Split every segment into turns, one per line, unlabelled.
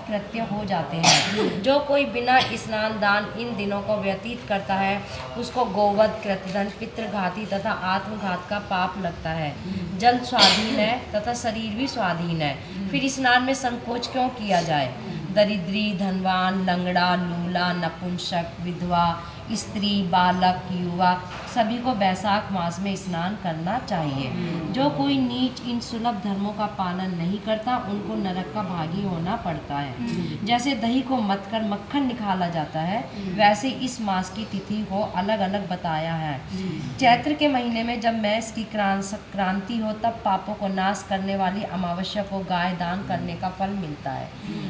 कृत्य हो जाते हैं। जो कोई बिना स्नान दान इन दिनों को व्यतीत करता है उसको गोवध, कृतधन, पितृघाती तथा आत्मघात का पाप लगता है। जल स्वाधीन है तथा शरीर भी स्वाधीन है, फिर स्नान में संकोच क्यों किया जाए। दरिद्री, धनवान, लंगड़ा, लूला, नपुंसक, विधवा, स्त्री, बालक, युवा सभी को बैसाख मास में स्नान करना चाहिए। जो कोई नीच इन सुलभ धर्मों का पालन नहीं करता उनको नरक का भागी होना पड़ता है। जैसे दही को मथ कर मक्खन निकाला जाता है, वैसे इस मास की तिथि को अलग अलग बताया है। चैत्र के महीने में जब मैस की संक्रांति हो तब पापों को नाश करने वाली अमावस्या को गाय दान करने का फल मिलता है।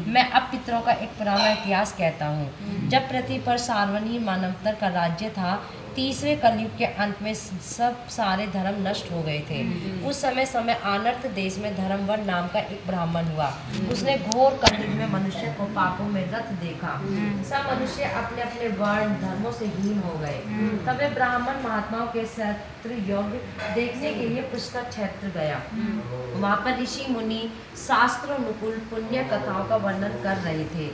मैं अब पितरों का एक पुराना इतिहास कहता हूँ। जब पृथ्वी पर सार्वभौम मानवता का राज्य था, तीसरे कलयुग के अंत में सब सारे धर्म नष्ट हो गए थे। उस समय आनर्त देश में धर्मवर नाम का एक ब्राह्मण हुआ। उसने घोर कलयुग में मनुष्य को पापों में रत देखा। सब मनुष्य अपने अपने वर्ण धर्मों से हीन हो गए। तब वे ब्राह्मण महात्माओं के क्षत्र योग देखने के लिए पुष्कर क्षेत्र गया। वहाँ पर ऋषि मुनि शास्त्रोनुकूल पुण्य कथाओं का वर्णन कर रहे थे।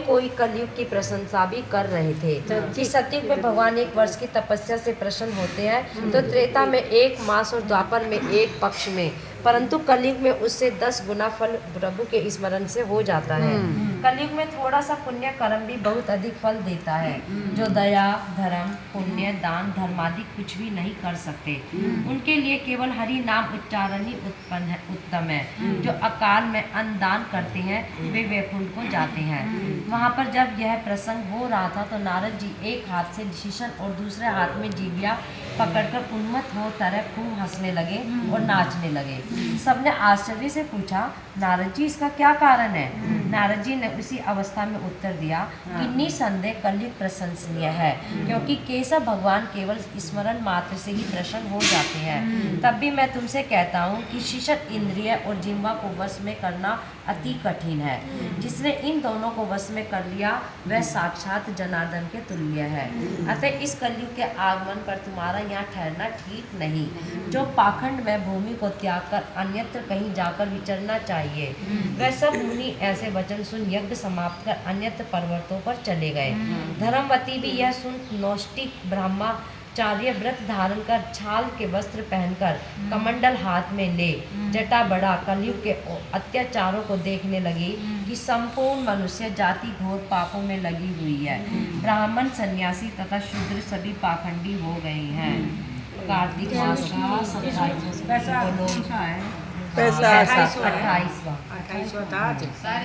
कोई कलयुग की प्रशंसा भी कर रहे थे कि सतयुग में भगवान एक वर्ष की तपस्या से प्रसन्न होते हैं तो त्रेता में 1 मास और द्वापर में 1 पक्ष में, परंतु कलयुग में उससे 10 गुना फल प्रभु के स्मरण से हो जाता है। कलयुग में थोड़ा सा पुण्य कर्म भी बहुत अधिक फल देता है। जो दया, धर्म, पुण्य, दान, धर्म आदि कुछ भी नहीं कर सकते, उनके लिए केवल हरि नाम उच्चारण ही उत्तम है। जो अकाल में अन्न दान करते हैं वे वैकुंठ को जाते हैं। वहाँ पर जब यह प्रसंग हो रहा था तो नारद जी एक हाथ से शीशन और दूसरे हाथ में जीविया पकड़कर उन्मत्त हो तरह खूब हंसने लगे और नाचने लगे। सबने आश्चर्य से पूछा, नारद जी इसका क्या कारण है? नारद जी ने उसी अवस्था में उत्तर दिया कि निसंदेह कलयुग प्रशंसनीय है, क्योंकि केशव भगवान केवल स्मरण मात्र से ही प्रसन्न हो जाते हैं। तब भी मैं तुमसे कहता हूँ कि शीर्ष इंद्रिय और जिह्वा को वश में करना अति कठिन है। जिसने इन दोनों को वश में कर लिया वह साक्षात जनार्दन के तुल्य है। अतः इस कलयुग के आगमन पर तुम्हारा यहाँ ठहरना ठीक नहीं। जो पाखंड में भूमि को त्याग कर अन्यत्र कहीं जाकर विचरना चाहिए, वह सब मुनि ऐसे वचन सुन यज्ञ समाप्त कर अन्यत्र पर्वतों पर चले गए। धर्मवती भी यह सुन नौष्टिक ब्रह्मचार्य व्रत धारण कर छाल के वस्त्र पहनकर कमंडल हाथ में ले जटा बड़ा कलयुग के अत्याचारों को देखने लगी कि संपूर्ण मनुष्य जाति घोर पापों में लगी हुई है। ब्राह्मण, सन्यासी तथा शूद्र सभी पाखंडी हो गए हैं। कार्तिक मास का 27वां 28वां